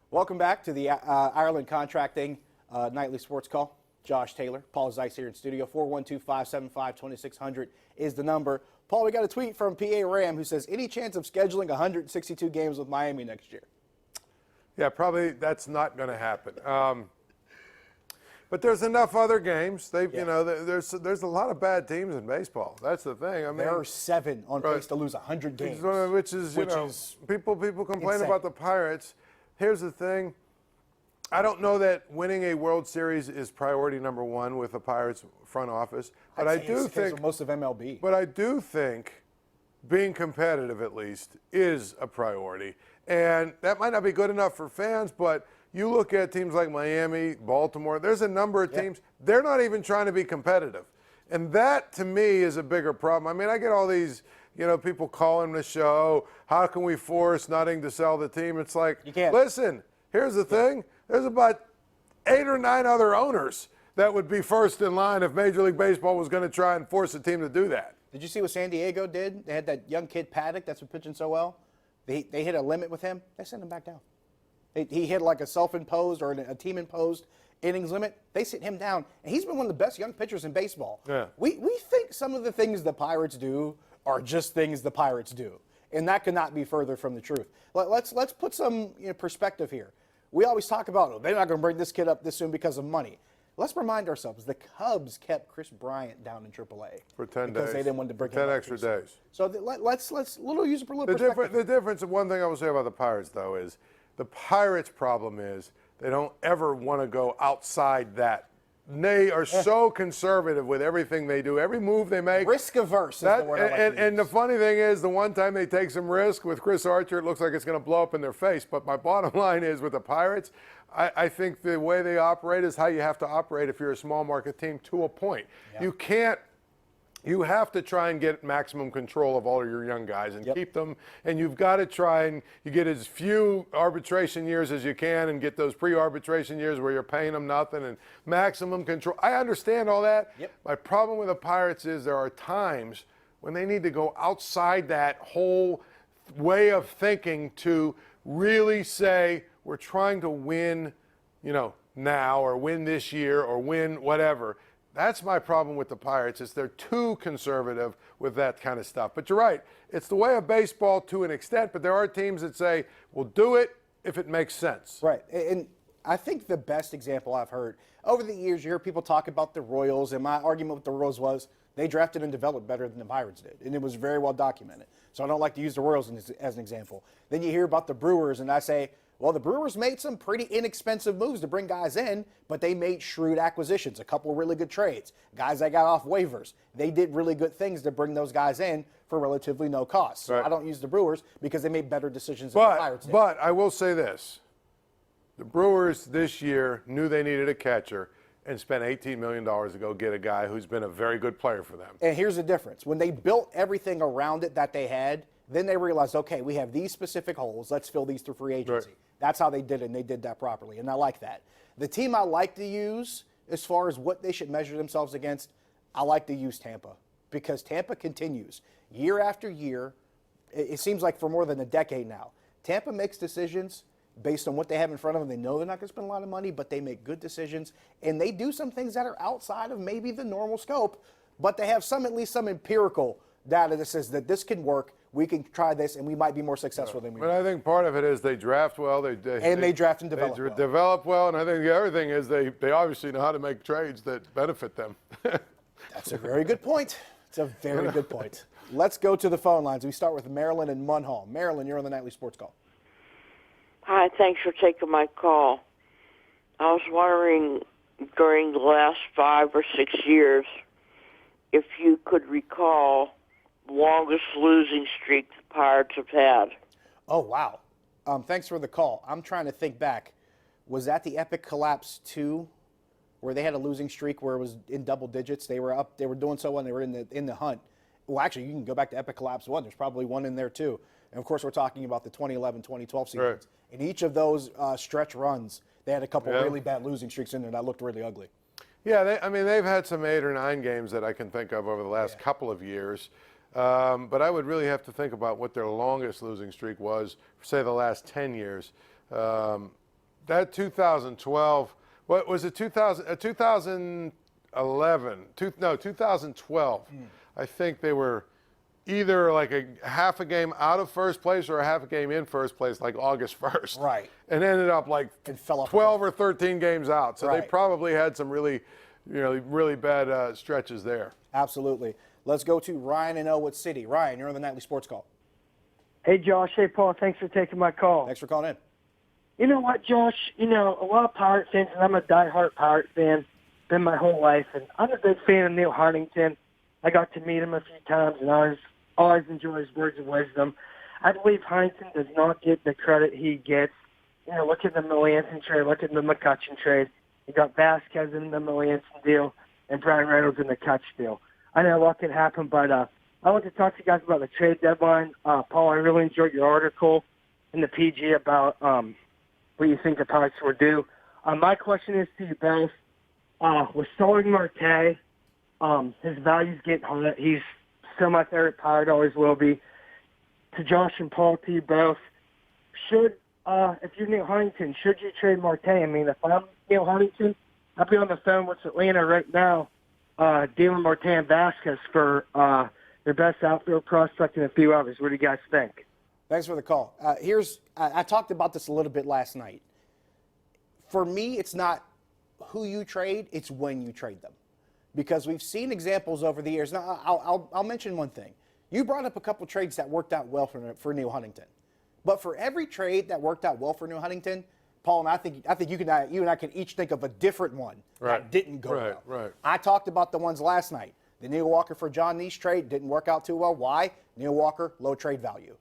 Welcome back to the Ireland Contracting Nightly Sports Call. Josh Taylor, Paul Zeise here in studio. 412-575-2600 is the number. Paul, we got a tweet from PA Ram who says, any chance of scheduling 162 games with Miami next year? Yeah, probably that's not going to happen. But there's enough other games. You know, there's a lot of bad teams in baseball. That's the thing. I mean, there are 7 on pace to lose 100 games, which is people complain insane about the Pirates. Here's the thing. I don't know that winning a World Series is priority number 1 with the Pirates front office, but I do think most of MLB. But I do think being competitive, at least, is a priority, and that might not be good enough for fans. But you look at teams like Miami, Baltimore. There's a number of teams. They're not even trying to be competitive, and that to me is a bigger problem. I mean, I get all these, people calling the show. How can we force Nutting to sell the team? It's like, you can't. Listen, here's the thing. There's about 8 or 9 other owners that would be first in line if Major League Baseball was going to try and force a team to do that. Did you see what San Diego did? They had that young kid, Paddock, that's been pitching so well. They hit a limit with him. They sent him back down. He hit like a self-imposed or a team-imposed innings limit. They sent him down. And he's been one of the best young pitchers in baseball. Yeah. We think some of the things the Pirates do are just things the Pirates do. And that could not be further from the truth. Let's put some perspective here. We always talk about, they're not going to bring this kid up this soon because of money. Let's remind ourselves, the Cubs kept Chris Bryant down in AAA. For 10 days. Because they didn't want to bring him 10 up extra days. So let's use it for a little perspective. The difference, one thing I will say about the Pirates, though, is the Pirates' problem is they don't ever want to go outside that. They are so conservative with everything they do. Every move they make. Risk averse is the word I like to use. And the funny thing is, the one time they take some risk with Chris Archer, it looks like it's going to blow up in their face. But my bottom line is, with the Pirates, I think the way they operate is how you have to operate if you're a small market team to a point. Yeah. You have to try and get maximum control of all of your young guys and keep them. And you've got to try and you get as few arbitration years as you can and get those pre-arbitration years where you're paying them nothing and maximum control. I understand all that. Yep. My problem with the Pirates is there are times when they need to go outside that whole way of thinking to really say, we're trying to win, now or win this year or win whatever. That's my problem with the Pirates, is they're too conservative with that kind of stuff. But you're right. It's the way of baseball to an extent, but there are teams that say, we'll do it if it makes sense. Right. And I think the best example I've heard, over the years, you hear people talk about the Royals, and my argument with the Royals was they drafted and developed better than the Pirates did, and it was very well documented. So I don't like to use the Royals as an example. Then you hear about the Brewers, and I say, well, the Brewers made some pretty inexpensive moves to bring guys in, but they made shrewd acquisitions, a couple of really good trades, guys that got off waivers. They did really good things to bring those guys in for relatively no cost. So I don't use the Brewers because they made better decisions than the Pirates did. But I will say this. The Brewers this year knew they needed a catcher and spent $18 million to go get a guy who's been a very good player for them. And here's the difference. When they built everything around it that they had, then they realized, okay, we have these specific holes. Let's fill these through free agency. Right. That's how they did it, and they did that properly, and I like that. The team I like to use as far as what they should measure themselves against, I like to use Tampa, because Tampa continues year after year. It seems like for more than a decade now. Tampa makes decisions based on what they have in front of them. They know they're not going to spend a lot of money, but they make good decisions, and they do some things that are outside of maybe the normal scope, but they have at least some empirical data that says that this can work. We can try this, and we might be more successful than we But I think part of it is they draft well. They draft and develop well. Develop well, and I think the other thing is they obviously know how to make trades that benefit them. That's a very good point. It's a very good point. Let's go to the phone lines. We start with Marilyn and Munhall. Marilyn, you're on the Nightly Sports Call. Hi, thanks for taking my call. I was wondering, during the last 5 or 6 years, if you could recall the longest losing streak the Pirates have had. Oh, wow. Thanks for the call. I'm trying to think back. Was that the Epic Collapse 2, where they had a losing streak where it was in double digits? They were up. They were doing so well, and they were in the hunt. Well, actually, you can go back to Epic Collapse 1. There's probably one in there, too. And, of course, we're talking about the 2011-2012 seasons. Right. In each of those stretch runs, they had a couple really bad losing streaks in there that looked really ugly. Yeah, they've had some 8 or 9 games that I can think of over the last couple of years. But I would really have to think about what their longest losing streak was, for, say, the last 10 years. that 2012, what was it, 2012. I think they were either like a half a game out of first place or a half a game in first place, like August 1st. Right. And ended up like And fell off 12 or 13 games out. So they Right. probably had some really, really bad stretches there. Absolutely. Let's go to Ryan in Elwood City. Ryan, you're on the Nightly Sports Call. Hey, Josh. Hey, Paul. Thanks for taking my call. Thanks for calling in. You know what, Josh? A lot of Pirate fans, and I'm a diehard Pirate fan, been my whole life, and I'm a big fan of Neil Huntington. I got to meet him a few times, and I always enjoy his words of wisdom. I believe Huntington does not get the credit he gets. Look at the Melanson trade, look at the McCutchen trade. You got Vasquez in the Melanson deal and Brian Reynolds in the Kutch deal. I know what could happen, but I want to talk to you guys about the trade deadline. Paul, I really enjoyed your article in the PG about what you think the Pirates were due. My question is to you both. With Starling Marte, his value's getting hot. He's still my favorite Pirate, always will be. To Josh and Paul, to you both, if you're Neil Huntington, should you trade Marte? I mean, if I'm Neil Huntington, I'll be on the phone with Atlanta right now, dealing Marte and Vasquez for their best outfield prospect in a few hours. What do you guys think? Thanks for the call. I talked about this a little bit last night. For me, it's not who you trade, it's when you trade them. Because we've seen examples over the years. Now, I'll mention one thing. You brought up a couple trades that worked out well for Neil Huntington. But for every trade that worked out well for Neil Huntington, Paul, and I think you and I can each think of a different one that didn't go well. Right. I talked about the ones last night. The Neil Walker for John Niece trade didn't work out too well. Why? Neil Walker, low trade value.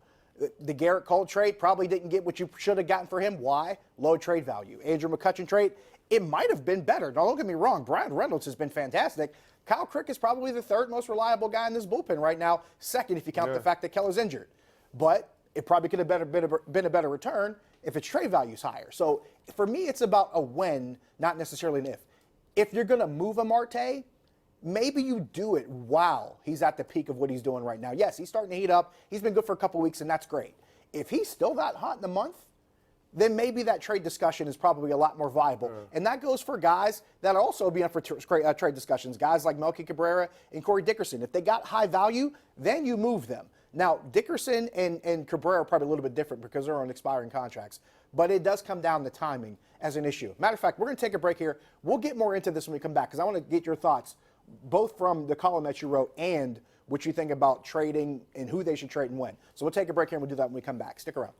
The Garrett Cole trade probably didn't get what you should have gotten for him. Why? Low trade value. Andrew McCutchen trade, it might have been better. Now, don't get me wrong. Brian Reynolds has been fantastic. Kyle Crick is probably the third most reliable guy in this bullpen right now, second if you count the fact that Keller's injured. But it probably could have been a better return if its trade value is higher. So for me, it's about a when, not necessarily an if. If you're going to move a Marte, maybe you do it while he's at the peak of what he's doing right now. Yes, he's starting to heat up. He's been good for a couple weeks, and that's great. If he's still that hot in a month, then maybe that trade discussion is probably a lot more viable. And that goes for guys that also be up for trade discussions, guys like Melky Cabrera and Corey Dickerson. If they got high value, then you move them. Now, Dickerson and Cabrera are probably a little bit different because they're on expiring contracts. But it does come down to timing as an issue. Matter of fact, we're going to take a break here. We'll get more into this when we come back because I want to get your thoughts, both from the column that you wrote and what you think about trading and who they should trade and when. So we'll take a break here and we'll do that when we come back. Stick around.